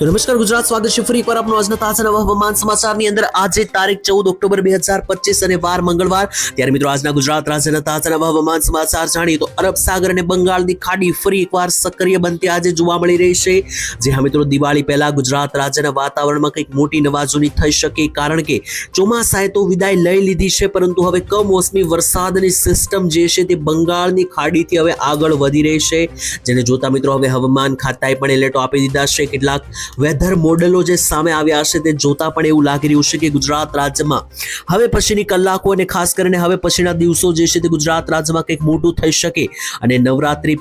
તો નમસ્કાર ગુજરાત, સ્વાગત છે ફરી એકવાર આપનું આજના તાજા નવા હવામાન સમાચારની અંદર. આજે તારીખ 14 ઓક્ટોબર 2025 અને વાર મંગળવાર. ત્યારે મિત્રો આજના ગુજરાત રાજ્યના તાજા નવા હવામાન સમાચાર જાણીએ તો અરબ સાગર અને બંગાળની ખાડી ફરી એકવાર સક્રિય બનતી આજે જોવા મળી રહી છે. જે હા મિત્રો, દિવાળી પહેલા ગુજરાત રાજ્યના વાતાવરણમાં કંઈક મોટી નવાજૂની થઈ શકે, કારણ કે ચોમાસાએ તો વિદાય લઈ લીધી છે, પરંતુ હવે કમોસમી વરસાદની સિસ્ટમ જે છે તે બંગાળની ખાડીથી હવે આગળ વધી રહી છે. જેને જોતા મિત્રો હવે હવામાન ખાતાએ પણ એલર્ટો આપી દીધા છે. કેટલાક વેધર મોડેલો જે સામે આવ્યા છે તે જોતા પણ એવું લાગી રહ્યું છે કે ગુજરાત રાજ્યમાં હવે પછીની કલાકો અને ખાસ કરીને હવે પછીના દિવસો જે છે તે ગુજરાત રાજ્યમાં કંઈક મોટું થઈ શકે. અને નવરાત્રી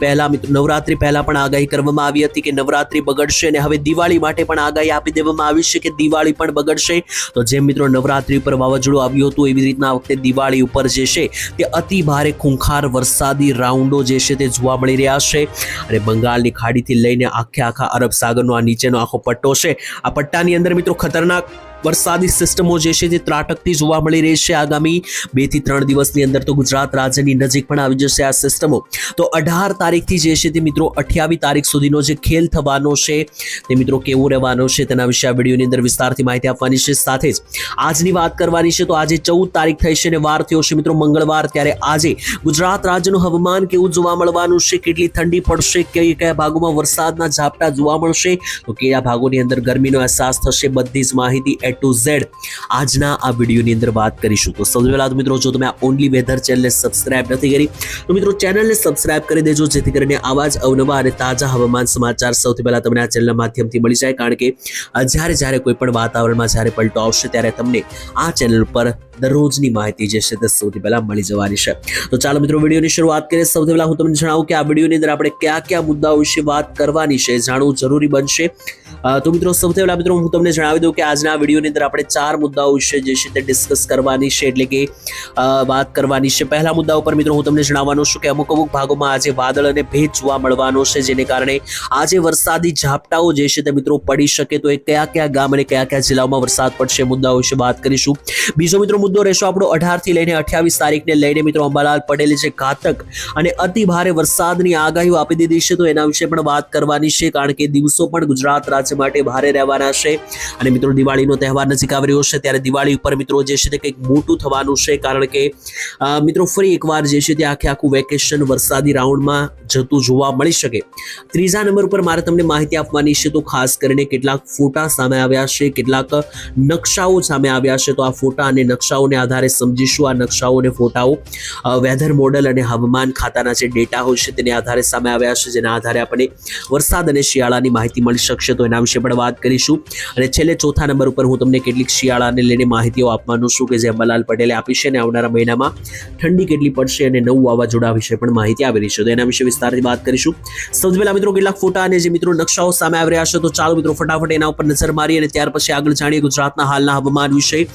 પહેલા પણ આગાહી કરવામાં આવી હતી કે નવરાત્રી બગડશે, અને હવે દિવાળી માટે પણ આગાહી આપી દેવામાં આવી છે કે દિવાળી પણ બગડશે. તો જેમ મિત્રો નવરાત્રી ઉપર વાવાઝોડું આવ્યું હતું, એવી રીતના આ વખતે દિવાળી ઉપર જે છે તે અતિ ભારે ખૂંખાર વરસાદી રાઉન્ડો જે છે તે જોવા મળી રહ્યા છે. અને બંગાળની ખાડીથી લઈને આખા અરબ સાગરનો આ નીચેનો આખો પટ્ટો છે, આ પટ્ટાની અંદર મિત્રો ખતરનાક વરસાદી સિસ્ટમો જે છે તે ત્રાટકતી જોવા મળી રહી છે. આગામી 2 થી 3 દિવસની અંદર તો ગુજરાત રાજ્યની નજીક પણ આવી જશે આ સિસ્ટમો. તો 18 તારીખથી જે છે તે મિત્રો 28 તારીખ સુધીનો જે ખેલ થવાનો છે તે મિત્રો કેવો રહેવાનો છે તેના વિશે આ વિડીયોની અંદર વિસ્તારથી માહિતી આપવાની છે. સાથે જ આજની વાત કરવાની છે. તો આજે 14 તારીખ થઈ છે અને વાર થયો છે મિત્રો મંગળવાર. ત્યારે આજે ગુજરાત રાજ્યનું હવામાન કેવું જોવા મળવાનું છે, કેટલી ઠંડી પડશે, કયા ભાગોમાં વરસાદના ઝાપટા જોવા મળશે, તો કયા ભાગોની અંદર ગરમીનો અહેસાસ થશે, બધી જ માહિતી to Z આજના આ વિડીયોની અંદર વાત કરીશું. તો સૌથી પહેલા મિત્રો, જો તમે આ ઓનલી વેધર ચેનલને સબસ્ક્રાઇબ નથી કરી તો મિત્રો ચેનલને સબસ્ક્રાઇબ કરી દેજો, જેથી કરીને આવા જ અવનવા અને તાજા હવામાન સમાચાર સૌથી પહેલા તમને આ ચેનલના માધ્યમથી મળી જાય. કારણ કે જ્યારે કોઈ પણ વાતાવરણમાં જ્યારે પલટો આવશે ત્યારે તમને આ ચેનલ પર દરરોજની માહિતી જે છે તે સૌથી પહેલા મળી જવાની છે. તો ચાલો મિત્રો વિડીયોની શરૂઆત કરીએ. સૌથી પહેલા હું તમને જણાવું કે આ વિડીયોની અંદર આપણે કયા મુદ્દાઓ વિશે વાત કરવાની છે જાણવું જરૂરી બનશે. તો મિત્રો સૌથી પહેલા મિત્રો હું તમને જણાવી દઉં કે આજના વિડીયોની અંદર આપણે 4 મુદ્દાઓ વિશે જે છે તે ડિસ્કસ કરવાની છે, એટલે કે વાત કરવાની છે. પહેલા મુદ્દા ઉપર મિત્રો હું તમને જણાવવાનો છું કે અમુક ભાગોમાં આજે વાદળ અને ભેજ જોવા મળવાનો છે, જેને કારણે આજે વરસાદી ઝાપટાઓ જે છે તે મિત્રો પડી શકે. તો એ કયા ગામ અને કયા જિલ્લાઓમાં વરસાદ પડશે મુદ્દાઓ વિશે વાત કરીશું. બીજો મિત્રો મુદ્દો રહેશો આપણો 18 થી લઈને 28 તારીખને લઈને મિત્રો અંબાલાલ પટેલે જે ઘાતક અને અતિ ભારે વરસાદની આગાહીઓ આપી દીધી છે, તો એના વિશે પણ વાત કરવાની છે. કારણ કે દિવસો પણ ગુજરાત રાજ્ય માટે ભારે રહેવાના છે. અને મિત્રો દિવાળીનો તહેવાર નજીક આવી રહ્યો છે, ત્યારે દિવાળી ઉપર મિત્રો જે છે તે કંઈક મોટું થવાનું છે. કારણ કે મિત્રો ફરી એકવાર જે છે તે આખું વેકેશન વરસાદી રાઉન્ડમાં જતું જોવા મળી શકે. ત્રીજા નંબર ઉપર મારે તમને માહિતી આપવાની છે. તો ખાસ કરીને કેટલાક ફોટા સામે આવ્યા છે, કેટલાક નકશાઓ સામે આવ્યા છે. તો આ ફોટા અને નકશાઓને આધારે સમજીશું. આ નકશાઓ અને ફોટાઓ વેધર મોડેલ અને હવામાન ખાતાના જે ડેટા હોય છે તેને આધારે સામે આવ્યા છે, જેના આધારે આપણે વરસાદ અને શિયાળાની માહિતી મળી શકશે. તો એના વિશે પણ વાત કરીશું. અને છેલ્લે ચોથા નંબર ઉપર હું તમને કેટલીક શિયાળાને લઈને માહિતીઓ આપવાનું છું કે જે અંબાલાલ પટેલે આપી છે, અને આવનારા મહિનામાં ઠંડી કેટલી પડશે અને નવું વાવાઝોડા વિશે પણ માહિતી આવી રહી છે. તો એના વિશે વિસ્તારથી વાત કરીશું. સૌથી પહેલા મિત્રો કેટલાક ફોટા અને જે મિત્રો નકશાઓ સામે આવી રહ્યા છે, તો ચાલો મિત્રો ફટાફટ એના ઉપર નજર મારીએ અને ત્યાર પછી આગળ જાણીએ ગુજરાતના હાલના હવામાન વિશે.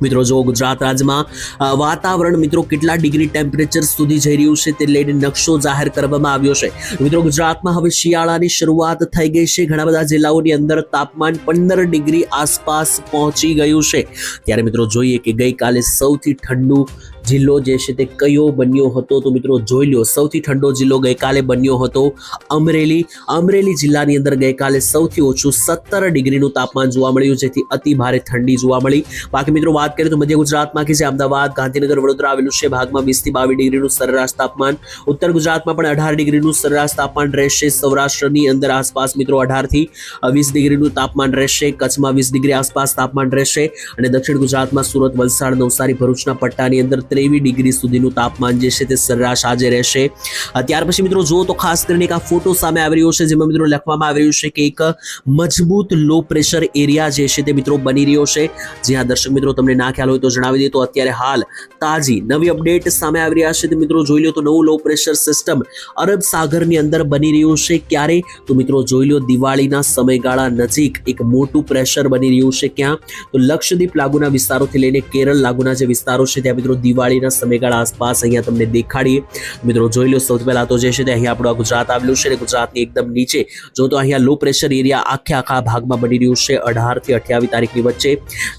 મિત્રો જો ગુજરાત રાજ્યમાં વાતાવરણ મિત્રો કેટલા ડિગ્રી ટેમ્પરેચર સુધી જઈ રહ્યું છે તે લઈને નકશો જાહેર કરવામાં આવ્યો છે. મિત્રો ગુજરાતમાં હવે શિયાળાની શરૂઆત થઈ ગઈ છે. ઘણા બધા જિલ્લાઓની અંદર તાપમાન 15 ડિગ્રી આસપાસ પહોંચી ગયું છે. ત્યારે મિત્રો જોઈએ કે ગઈકાલે સૌથી ઠંડુ જિલ્લો જે છે તે કયો બન્યો હતો. તો મિત્રો જોઈ લો, સૌથી ઠંડો જિલ્લો ગઈકાલે બન્યો હતો અમરેલી. અમરેલી જિલ્લાની અંદર ગઈકાલે સૌથી ઓછું 17 ડિગ્રીનું તાપમાન જોવા મળ્યું, જેથી અતિ ભારે ઠંડી જોવા મળી. બાકી મિત્રો વાત કરીએ તો મધ્ય ગુજરાતમાં કે જે અમદાવાદ, ગાંધીનગર, વડોદરા આવેલું છે, ભાગમાં 20 થી 22 ડિગ્રીનું સરેરાશ તાપમાન. ઉત્તર ગુજરાતમાં પણ 18 ડિગ્રીનું સરેરાશ તાપમાન રહેશે. સૌરાષ્ટ્રની અંદર આસપાસ મિત્રો 18 થી 20 ડિગ્રીનું તાપમાન રહેશે. કચ્છમાં 20 ડિગ્રી આસપાસ તાપમાન રહેશે. અને દક્ષિણ ગુજરાતમાં સુરત, વલસાડ, નવસારી, ભરૂચના પટ્ટાની અંદર 23 ડિગ્રી સુધીનું તાપમાન જે છે તે સરેરાશ આજે રહેશે. ત્યાર પછી મિત્રો જુઓ તો ખાસ કરીને એક આ ફોટો સામે આવી રહ્યો છે, જેમાં મિત્રો લખવામાં આવી રહ્યું છે કે એક મજબૂત લો પ્રેશર એરિયા જે છે તે મિત્રો બની રહ્યો છે. જ્યાં દર્શક મિત્રો તમને ના ખ્યાલ હોય તો જણાવી દઈએ તો અત્યારે હાલ તાજી નવી અપડેટ સામે આવી રહ્યા છે. તો મિત્રો જોઈ લો તો નવું લો પ્રેશર સિસ્ટમ અરબ સાગરની અંદર બની રહ્યું છે. ક્યારે? તો મિત્રો જોઈ લો દિવાળીના સમયગાળા નજીક એક મોટું પ્રેશર બની રહ્યું છે. ક્યાં? તો લક્ષદ્વીપ લાગુના વિસ્તારોથી લઈને કેરળ લાગુના જે વિસ્તારો છે ત્યાં મિત્રો દિવાળી દિવાળીના સમયગાળા આસપાસ અહીંયા તમને દેખાડીએ. મિત્રો જોઈ લો, સૌથી પહેલા તો જે છે તે અહીંયા આપણું ગુજરાત આવેલું છે અને ગુજરાતની એકદમ નીચે જો તો અહીંયા લો પ્રેશર એરિયા આખા ભાગમાં બની રહ્યું છે 18 થી 28 તારીખની વચ્ચે.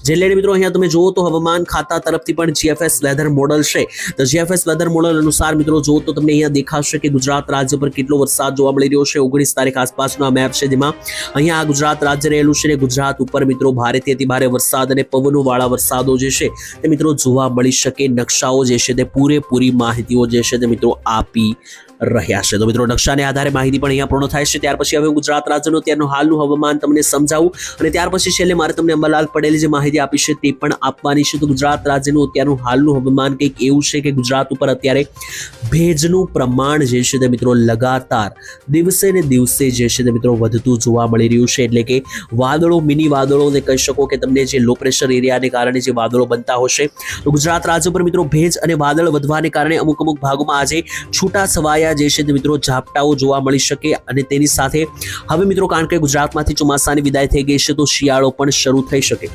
જે લઈને મિત્રો અહીંયા તમે જુઓ તો હવામાન ખાતા તરફથી પણ GFS વેધર મોડલ છે. તો GFS વેધર મોડલ અનુસાર મિત્રો જુઓ તો તમને અહીંયા દેખાશે કે ગુજરાત રાજ્ય પર કેટલો વરસાદ જોવા મળી રહ્યો છે. 19 તારીખ આસપાસનો આ મેપ છે, જેમાં અહીંયા આ ગુજરાત રાજ્ય રહેલું છે. ગુજરાત ઉપર મિત્રો ભારેથી અતિ ભારે વરસાદ અને પવનો વાળા વરસાદો જે છે તે મિત્રો જોવા મળી શકે. નકશાઓ જે છે તે પૂરેપૂરી માહિતીઓ જે છે તે મિત્રો આપી રહ્યા છે. તો મિત્રો નકશાને આધારે માહિતી પણ અહીંયા પૂર્ણ થાય છે. ત્યાર પછી હવે ગુજરાત રાજ્યનું ત્યારનું હાલનું હવામાન તમને સમજાવું અને ત્યાર પછી છેલ્લે મારે તમને અંબાલાલ પટેલે જે માહિતી આપી છે તે પણ આપવાની છે. તો ગુજરાત રાજ્યનું અત્યારનું હાલનું હવામાન કંઈક એવું છે કે ગુજરાત ઉપર અત્યારે ભેજનું પ્રમાણ જે છે તે મિત્રો લગાતાર દિવસે ને દિવસે જે છે તે મિત્રો વધતું જોવા મળી રહ્યું છે. એટલે કે વાદળો, મિની વાદળોને કહી શકો કે તમને જે લો પ્રેશર એરિયાને કારણે જે વાદળો બનતા હશે, તો ગુજરાત રાજ્ય પર મિત્રો ભેજ અને વાદળ વધવાને કારણે અમુક ભાગોમાં આજે છૂટા છવાયા જે છે તે મિત્રો ઝાપટાઓ જોવા મળી શકે. અને તેની સાથે હવે મિત્રો કારણ કે ગુજરાતમાંથી ચોમાસાની વિદાય થઈ ગઈ છે તો શિયાળો પણ શરૂ થઈ શકે.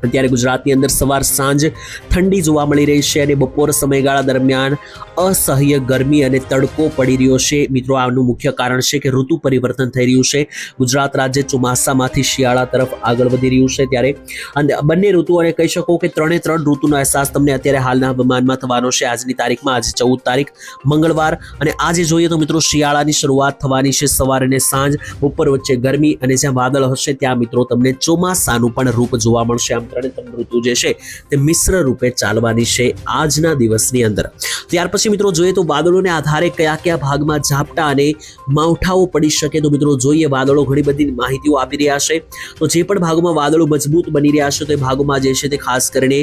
અત્યારે ગુજરાતની અંદર સવાર સાંજ ઠંડી જોવા મળી રહી છે અને બપોર સમયગાળા દરમિયાન અસહ્ય ગરમી અને તડકો પડી રહ્યો છે. મિત્રો આનું મુખ્ય કારણ છે કે ઋતુ પરિવર્તન થઈ રહ્યું છે. ગુજરાત રાજ્ય ચોમાસામાંથી શિયાળા તરફ આગળ વધી રહ્યું છે. ત્યારે બંને ઋતુઓને કહી શકો કે ત્રણે ત્રણ ઋતુનો અહેસાસ તમને અત્યારે હાલના હવામાનમાં થવાનો છે. આજની તારીખમાં આજે 14 તારીખ મંગળવાર અને આજે જોઈએ તો મિત્રો શિયાળાની શરૂઆત થવાની છે. સવાર અને સાંજ, બપોર વચ્ચે ગરમી અને જ્યાં વાદળ હશે ત્યાં મિત્રો તમને ચોમાસાનું પણ રૂપ જોવા મળશે. આમ ત્રણ ઋતુ જે છે તે મિશ્ર રૂપે ચાલવાની છે આજના દિવસની અંદર. ત્યાર પછી મિત્રો જોઈએ તો વાદળોને આધારે કયા ભાગમાં ઝાપટા અને માવઠાઓ પડી શકે. તો મિત્રો જોઈએ, વાદળો ઘણી બધી માહિતીઓ આપી રહ્યા છે. તો જે પણ ભાગોમાં વાદળો મજબૂત બની રહ્યા છે તો એ ભાગોમાં જે છે તે ખાસ કરીને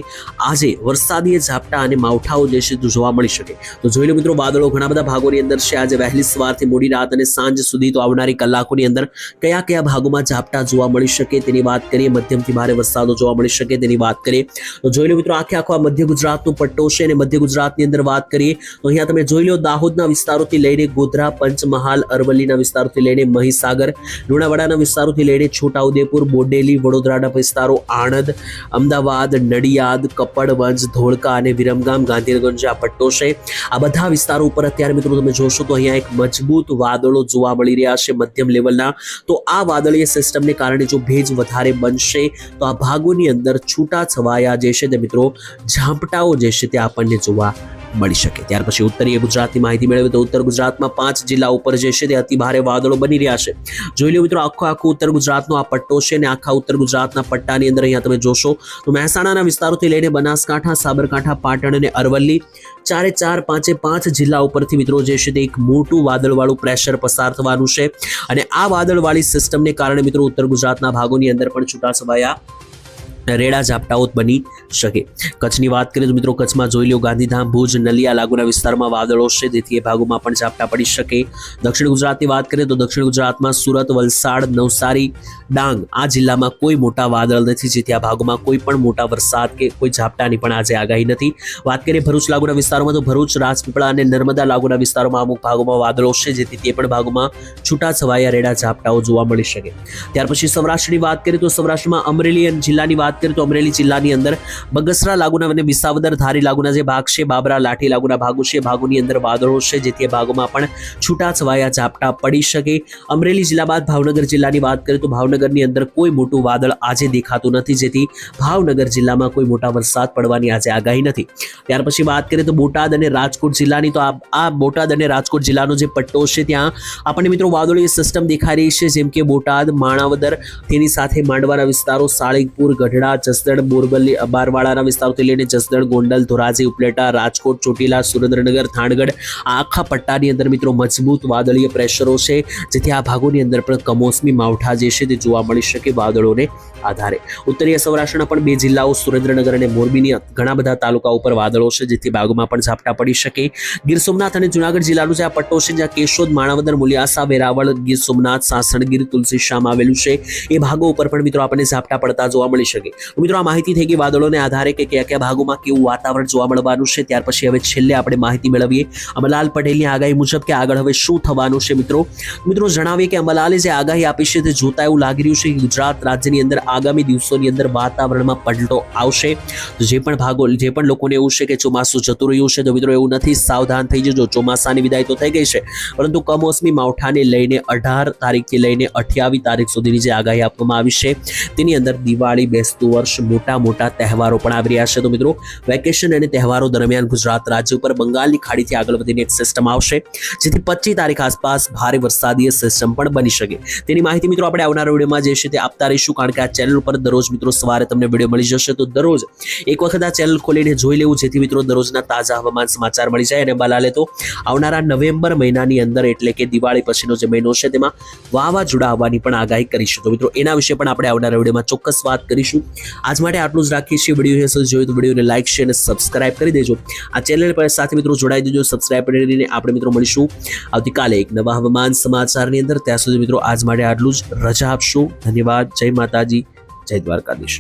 આજે વરસાદી ઝાપટા અને માવઠાઓ જે છે જોવા મળી શકે. તો જોઈ લો મિત્રો, વાદળો ઘણા બધા ભાગોની અંદર છે. આજે વહેલી સવારથી મોડી રાત અને સાંજ સુધી તો આવનારી કલાકોની અંદર કયા ભાગોમાં ઝાપટા જોવા મળી શકે તેની વાત કરીએ. મધ્યમથી ભારે વરસાદો જોવા મળી શકે તેની વાત કરીએ તો જોઈ લો મિત્રો, આખો મધ્ય ગુજરાતનો પટ્ટો છે. અને મધ્ય ગુજરાતની અંદર વાત કરીએ તો અહીંયા તમે જોઈ લો, દાહોદના વિસ્તારોથી લઈને ગોધરા, પંચમહાલ, અરવલ્લીના વિસ્તારોથી લઈને મહીસાગર, લુણાવાડાના વિસ્તારોથી લઈને છોટાઉદેપુર, બોડેલી, વડોદરાના વિસ્તારો, આણંદ, અમદાવાદ, નડિયાદ, કપડવંજ, ધોળકા અને વિરમગામ, ગાંધીનગર જે આ પટ્ટો છે, આ બધા વિસ્તારો ઉપર અત્યારે મિત્રો તમે જોશો તો અહીંયા એક મજબૂત વાદળો જોવા મળી રહ્યા છે મધ્યમ લેવલના. તો આ વાદળીય સિસ્ટમને કારણે જો ભેજ વધારે બનશે તો આ ભાગોની અંદર છૂટા છવાયા જે છે તે મિત્રો ઝાપટાઓ જે છે તે આપણને જોવા મળી શકે. ત્યાર પછી ઉત્તરીય ગુજરાતની માહિતી મેળવીએ તો ઉત્તર ગુજરાતમાં 5 જિલ્લા ઉપર જે છે તે અતિ ભારે વાદળો બની રહ્યા છે. જોઈ લો મિત્રો, આખો ઉત્તર ગુજરાતનો આ પટ્ટો છે અને આખા ઉત્તર ગુજરાતના પટ્ટાની અંદર અહીંયા તમે જોશો તો મહેસાણાના વિસ્તારોથી લઈને બનાસકાંઠા, સાબરકાંઠા, પાટણ અને અરવલ્લી, 4 જિલ્લા ઉપરથી મિત્રો જે છે તે એક મોટું વાદળવાળું પ્રેશર પસાર થવાનું છે. અને આ વાદળવાળી સિસ્ટમને કારણે મિત્રો ઉત્તર ગુજરાતના ભાગોની અંદર પણ છૂટાછવાયા રેડા ઝાપટાઓ બની શકે. કચ્છની વાત કરીએ તો મિત્રો કચ્છમાં જોઈ લો, ગાંધીધામ, ભુજ, નલિયા લાગુના વિસ્તારમાં વાદળો છે, જેથી એ ભાગોમાં પણ ઝાપટા પડી શકે. દક્ષિણ ગુજરાતની વાત કરીએ તો દક્ષિણ ગુજરાતમાં સુરત, વલસાડ, નવસારી, ડાંગ આ જિલ્લામાં કોઈ મોટા વાદળ નથી, જેથી આ ભાગોમાં કોઈ પણ મોટા વરસાદ કે કોઈ ઝાપટાની પણ આજે આગાહી નથી. વાત કરીએ ભરૂચ લાગુના વિસ્તારોમાં તો ભરૂચ, રાજપીપળા અને નર્મદા લાગુના વિસ્તારોમાં અમુક ભાગોમાં વાદળો છે, જેથી તે પણ ભાગોમાં છૂટા છવાયા રેડા ઝાપટાઓ જોવા મળી શકે. ત્યાર પછી સૌરાષ્ટ્રની વાત કરીએ તો સૌરાષ્ટ્રમાં અમરેલી જિલ્લાની વાત કરીએ તો અમરેલી જિલ્લાની અંદર બગસરા લાગુના અને વિસાવદર, ધારી લાગુના જે ભાગ છે, બાબરા, લાઠી લાગુના ભાગો છે, ભાગોની અંદર વાદળો છે, જેથી એ ભાગોમાં પણ છૂટા છવાયા ઝાપટા પડી શકે. અમરેલી જિલ્લા બાદ ભાવનગર જિલ્લાની વાત કરીએ તો ભાવનગરની અંદર કોઈ મોટું વાદળ આજે દેખાતું નથી, જેથી ભાવનગર જિલ્લામાં કોઈ મોટા વરસાદ પડવાની આજે આગાહી નથી. ત્યાર પછી વાત કરીએ તો બોટાદ અને રાજકોટ જિલ્લાની, તો આ બોટાદ અને રાજકોટ જિલ્લાનો જે પટ્ટો છે ત્યાં આપણને મિત્રો વાદળીય સિસ્ટમ દેખાઈ રહી છે, જેમ કે બોટાદ, માણાવદર, તેની સાથે માંડવાના વિસ્તારો, સાળીગપુર, ગઢડા, જસદણ, બોરબલી, બારવાડાના વિસ્તારોથી લઈને જસદણ, ગોંડલ, ધોરાજી, ઉપલેટા, રાજકોટ, ચોટીલા, સુરેન્દ્રનગર, થાણગઢ આખા પટ્ટાની અંદર મિત્રો મજબૂત વાદળીય પ્રેશરો છે, જેથી આ ભાગોની અંદર પણ કમોસમી માવઠા જે છે તે જોવા મળી શકે વાદળોને આધારે. ઉત્તરીય સૌરાષ્ટ્રના પણ 2 જિલ્લાઓ સુરેન્દ્રનગર અને મોરબીની ઘણા બધા તાલુકા ઉપર વાદળો છે, જેથી ભાગોમાં પણ ઝાપટા પડી શકે. ગીર સોમનાથ અને જુનાગઢ જિલ્લાનું જે આ પટ્ટો છે, જ્યાં કેશોદ, માણાવદર, મુલિયાસા, વેરાવળ, ગીર સોમનાથ, સાસણગીર, તુલસીશ્યામ આવેલું છે, એ ભાગો ઉપર પણ મિત્રો આપણને ઝાપટા પડતા જોવા મળી શકે. મિત્રો આ માહિતી થઈ ગઈ વાદળોને આધારે કે કયા કયા ભાગોમાં કેવું વાતાવરણ જોવા મળવાનું છે. ત્યાર પછી હવે છેલ્લે આપણે માહિતી મેળવીએ અંબાલાલ પટેલની આગાહી મુજબ કે આગળ હવે શું થવાનું છે. મિત્રો જણાવીએ કે અંબાલાલે જે આગાહી આપી છે તે જોતા એવું લાગી રહ્યું છે કે ગુજરાત રાજ્યની અંદર આગામી દિવસોની અંદર વાતાવરણમાં પલટો આવશે. તો જે પણ લોકોને એવું છે કે ચોમાસું જતું રહ્યું છે, તો મિત્રો એવું નથી, સાવધાન થઈ જજો. ચોમાસાની વિદાય તો થઈ ગઈ છે, પરંતુ કમોસમી માવઠાને લઈને 18 તારીખથી લઈને 28 તારીખ સુધીની જે આગાહી આપવામાં આવી છે તેની અંદર દિવાળી, બેસતું વર્ષ, મોટા તહેવારો પણ આવી રહ્યા છે. તો મિત્રો વેકેશન અને તહેવારો દરમિયાન ગુજરાત રાજ્ય ઉપર બંગાળની ખાડીથી આગળ વધીને એક સિસ્ટમ આવશે, જેથી 25 તારીખ આસપાસ ભારે વરસાદીય સિસ્ટમ પણ બની શકે. તેની માહિતી મિત્રો આપણે આવનારા વિડીયોમાં જે છે તે આપતા રહીશું, કારણ કે આ ચેનલ ઉપર દરરોજ મિત્રો સવારે તમને વિડીયો મળી જશે. તો દરરોજ એક વખત આ ચેનલ ખોલીને જોઈ લેવું, જેથી મિત્રો દરરોજના તાજા હવામાન સમાચાર મળી જાય. અને અંબાલાલે તો આવનારા નવેમ્બર મહિનાની અંદર, એટલે કે દિવાળી પછીનો જે મહિનો છે તેમાં વાવાઝોડા આવવાની પણ આગાહી કરીશું. તો મિત્રો એના વિશે પણ આપણે આવનારા વિડીયોમાં ચોક્કસ વાત કરીશું. આજ માટે આટલું જ રાખીએ છીએ. વિડીયો જોયું તો વિડીયોને લાઈક, શેર અને સબસ્ક્રાઇબ કરી દેજો. આ ચેનલ પર સાથે મિત્રો જોડાઈ દેજો, સબસ્ક્રાઇબ કરીને આપણે મિત્રો મળીશું આવતીકાલે એક નવા હવામાન સમાચારની અંદર. ત્યાં સુધી મિત્રો આજ માટે આટલું જ. રજા આપશું. ધન્યવાદ. જય માતાજી, જય દ્વારકાધીશ.